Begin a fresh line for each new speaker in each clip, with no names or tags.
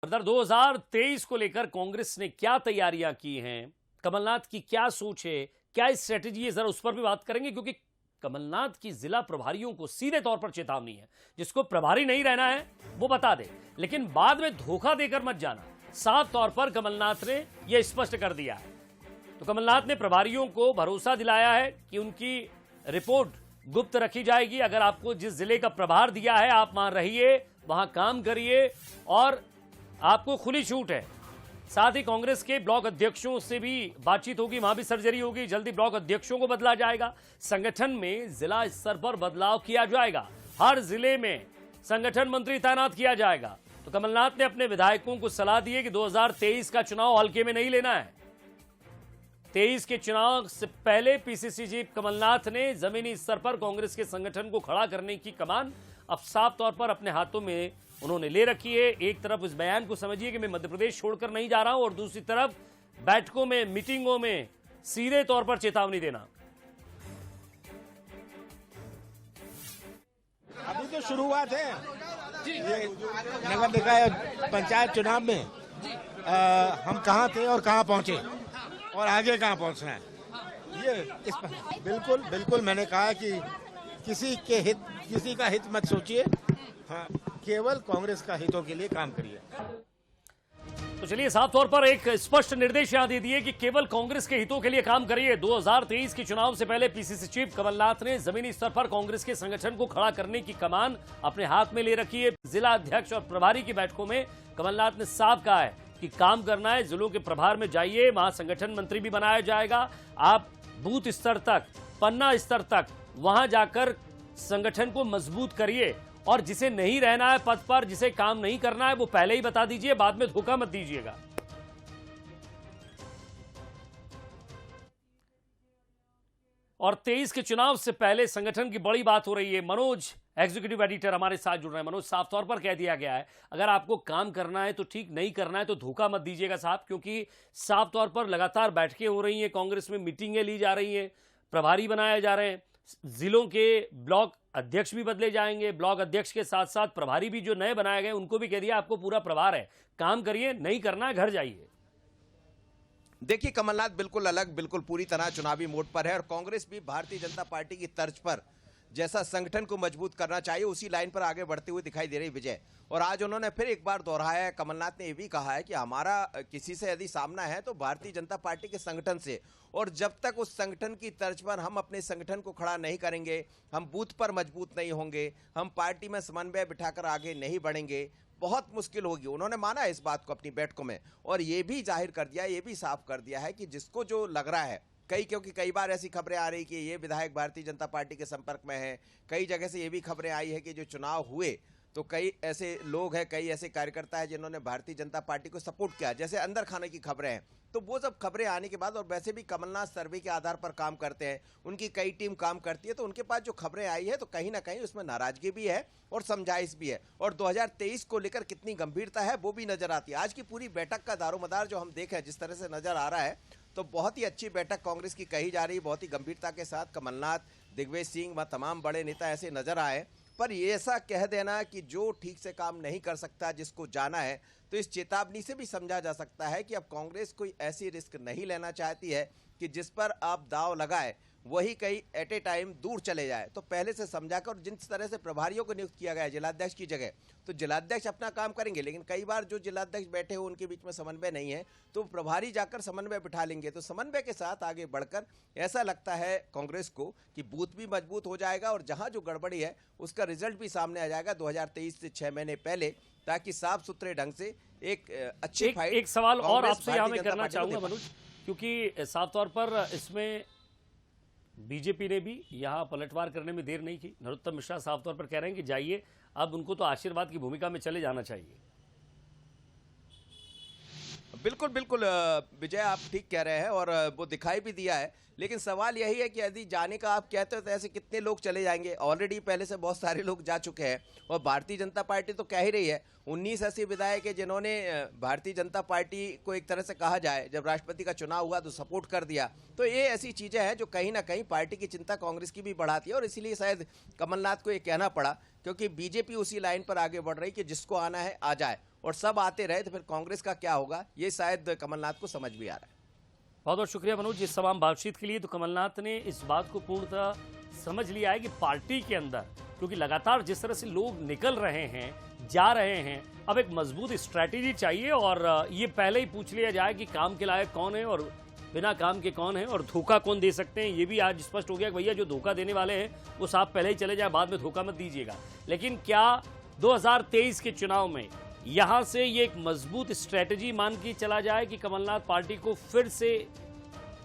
इधर 2023 को लेकर कांग्रेस ने क्या तैयारियां की हैं, कमलनाथ की क्या सोच है, क्या स्ट्रेटेजी है, जरा उस पर भी बात करेंगे। क्योंकि कमलनाथ की जिला प्रभारियों को सीधे तौर पर चेतावनी है, जिसको प्रभारी नहीं रहना है वो बता दे, लेकिन बाद में धोखा देकर मत जाना। साफ तौर पर कमलनाथ ने यह स्पष्ट कर दिया है। तो कमलनाथ ने प्रभारियों को भरोसा दिलाया है कि उनकी रिपोर्ट गुप्त रखी जाएगी। अगर आपको जिस जिले का प्रभार दिया है आप वहां रहिए, वहां काम करिए और आपको खुली छूट है। साथ ही कांग्रेस के ब्लॉक अध्यक्षों से भी बातचीत होगी, वहां भी सर्जरी होगी। जल्दी ब्लॉक अध्यक्षों को बदला जाएगा। संगठन में जिला स्तर पर बदलाव किया जाएगा। हर जिले में संगठन मंत्री तैनात किया जाएगा। तो कमलनाथ ने अपने विधायकों को सलाह दी है कि 2023 का चुनाव हल्के में नहीं लेना है। 23 के चुनाव से पहले पीसीसी चीफ कमलनाथ ने जमीनी स्तर पर कांग्रेस के संगठन को खड़ा करने की कमान अब साफ तौर पर अपने हाथों में उन्होंने ले रखी है। एक तरफ इस बयान को समझिए कि मैं मध्य प्रदेश छोड़कर नहीं जा रहा हूं, और दूसरी तरफ बैठकों में, मीटिंगों में सीधे तौर पर चेतावनी देना।
अभी तो शुरुआत है। ये नगर निकाय पंचायत चुनाव में हम कहां थे और कहां पहुंचे और आगे कहां पहुंचना है, ये इस पर बिल्कुल मैंने कहा कि किसी का हित मत सोचिए, हाँ, केवल कांग्रेस का हितों के लिए काम करिए।
तो चलिए, साफ तौर पर एक स्पष्ट निर्देश यहां दे दिए कि केवल कांग्रेस के हितों के लिए काम करिए। 2023 के चुनाव से पहले पीसीसी चीफ कमलनाथ ने जमीनी स्तर पर कांग्रेस के संगठन को खड़ा करने की कमान अपने हाथ में ले रखी है। जिला अध्यक्ष और प्रभारी की बैठकों में कमलनाथ ने साफ कहा है कि काम करना है, जिलों के प्रभार में जाइए, वहां संगठन मंत्री भी बनाया जाएगा। आप बूथ स्तर तक, पन्ना स्तर तक वहां जाकर संगठन को मजबूत करिए, और जिसे नहीं रहना है पद पर, जिसे काम नहीं करना है, वो पहले ही बता दीजिए, बाद में धोखा मत दीजिएगा। और 23 के चुनाव से पहले संगठन की बड़ी बात हो रही है। मनोज, एग्जीक्यूटिव एडिटर, हमारे साथ जुड़ रहे हैं। मनोज, साफ तौर पर कह दिया गया है अगर आपको काम करना है तो ठीक, नहीं करना है तो धोखा मत दीजिएगा साहब। क्योंकि साफ तौर पर लगातार बैठकें हो रही हैं, कांग्रेस में मीटिंगें ली जा रही हैं, प्रभारी बनाए जा रहे हैं, जिलों के ब्लॉक अध्यक्ष भी बदले जाएंगे। ब्लॉक अध्यक्ष के साथ साथ प्रभारी भी जो नए बनाए गए उनको भी कह दिया आपको पूरा प्रभार है, काम करिए, नहीं करना है घर जाइए।
देखिए, कमलनाथ बिल्कुल अलग, बिल्कुल पूरी तरह चुनावी मोड पर है, और कांग्रेस भी भारतीय जनता पार्टी की तर्ज पर जैसा संगठन को मजबूत करना चाहिए उसी लाइन पर आगे बढ़ते हुए दिखाई दे रही विजय। और आज उन्होंने फिर एक बार दोहराया है, कमलनाथ ने यह भी कहा है कि हमारा किसी से यदि सामना है तो भारतीय जनता पार्टी के संगठन से, और जब तक उस संगठन की तर्ज पर हम अपने संगठन को खड़ा नहीं करेंगे, हम बूथ पर मजबूत नहीं होंगे, हम पार्टी में समन्वय बिठाकर आगे नहीं बढ़ेंगे, बहुत मुश्किल होगी। उन्होंने माना है इस बात को अपनी बैठकों में, और ये भी जाहिर कर दिया, ये भी साफ कर दिया है कि जिसको जो लग रहा है, क्योंकि कई बार ऐसी खबरें आ रही कि ये विधायक भारतीय जनता पार्टी के संपर्क में है, कई जगह से ये भी खबरें आई है कि जो चुनाव हुए तो कई ऐसे लोग हैं, कई ऐसे कार्यकर्ता हैं जिन्होंने भारतीय जनता पार्टी को सपोर्ट किया, जैसे अंदर खाने की खबरें हैं। तो वो सब खबरें आने के बाद, और वैसे भी कमलनाथ सर्वे के आधार पर काम करते हैं, उनकी कई टीम काम करती है, तो उनके पास जो खबरें आई है तो कहीं ना कहीं उसमें नाराजगी भी है और समझाइश भी है, और 2023 को लेकर कितनी गंभीरता है वो भी नजर आती है। आज की पूरी बैठक का दारोमदार जो हम देखें, जिस तरह से नजर आ रहा है, तो बहुत ही अच्छी बैठक कांग्रेस की कही जा रही है। बहुत ही गंभीरता के साथ कमलनाथ, दिग्विजय सिंह व तमाम बड़े नेता ऐसे नजर आए। पर ये ऐसा कह देना कि जो ठीक से काम नहीं कर सकता, जिसको जाना है, तो इस चेतावनी से भी समझा जा सकता है कि अब कांग्रेस कोई ऐसी रिस्क नहीं लेना चाहती है कि जिस पर आप दाव लगाए वही कहीं एट ए टाइम दूर चले जाए। तो पहले से समझाकर, जिस तरह से प्रभारियों को नियुक्त किया गया है जिलाध्यक्ष की जगह, तो जिलाध्यक्ष अपना काम करेंगे, लेकिन कई बार जो जिलाध्यक्ष बैठे हो उनके बीच में समन्वय नहीं है, तो प्रभारी जाकर समन्वय बिठा लेंगे। तो समन्वय के साथ आगे बढ़कर ऐसा लगता है कांग्रेस को कि बूथ भी मजबूत हो जाएगा, और जहां जो गड़बड़ी है उसका रिजल्ट भी सामने आ जाएगा 2023 से 6 महीने पहले, ताकि साफ सुथरे ढंग से एक अच्छी फाइट।
एक सवाल और आपसे यहां मैं करना चाहूंगा मनोज, क्योंकि साफ तौर पर इसमें बीजेपी ने भी यहां पलटवार करने में देर नहीं की। नरोत्तम मिश्रा साफ तौर पर कह रहे हैं कि जाइए, अब उनको तो आशीर्वाद की भूमिका में चले जाना चाहिए।
बिल्कुल विजय, आप ठीक कह रहे हैं, और वो दिखाई भी दिया है। लेकिन सवाल यही है कि यदि जाने का आप कहते हो तो ऐसे कितने लोग चले जाएंगे। ऑलरेडी पहले से बहुत सारे लोग जा चुके हैं, और भारतीय जनता पार्टी तो कह ही रही है 19 ऐसे विधायक है जिन्होंने भारतीय जनता पार्टी को एक तरह से कहा जाए, जब राष्ट्रपति का चुनाव हुआ तो सपोर्ट कर दिया। तो ये ऐसी चीजें हैं जो कहीं ना कहीं पार्टी की चिंता कांग्रेस की भी बढ़ाती है, और इसीलिए शायद कमलनाथ को ये कहना पड़ा क्योंकि बीजेपी उसी लाइन पर आगे बढ़ रही कि जिसको आना है आ जाए, और सब आते रहे तो फिर कांग्रेस का क्या होगा, ये शायद कमलनाथ को समझ भी आ रहा है।
बहुत बहुत शुक्रिया मनोज इस तमाम बातचीत के लिए। तो कमलनाथ ने इस बात को पूर्णतः समझ लिया है कि पार्टी के अंदर, क्योंकि लगातार जिस तरह से लोग निकल रहे हैं, जा रहे हैं, अब एक मजबूत स्ट्रैटेजी चाहिए और ये पहले ही पूछ लिया जाए कि काम के लायक कौन है और बिना काम के कौन है और धोखा कौन दे सकते हैं। ये भी आज स्पष्ट हो गया कि भैया जो धोखा देने वाले हैं वो साहब पहले ही चले जाए, बाद में धोखा मत दीजिएगा। लेकिन क्या 2023 के चुनाव में यहां से ये एक मजबूत स्ट्रैटेजी मान के चला जाए कि कमलनाथ पार्टी को फिर से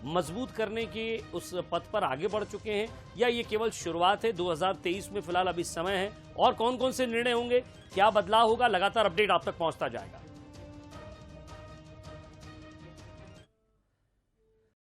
मजबूत करने के उस पथ पर आगे बढ़ चुके हैं, या ये केवल शुरुआत है? 2023 में फिलहाल अभी समय है और कौन कौन से निर्णय होंगे, क्या बदलाव होगा, लगातार अपडेट आप तक पहुंचता जाएगा।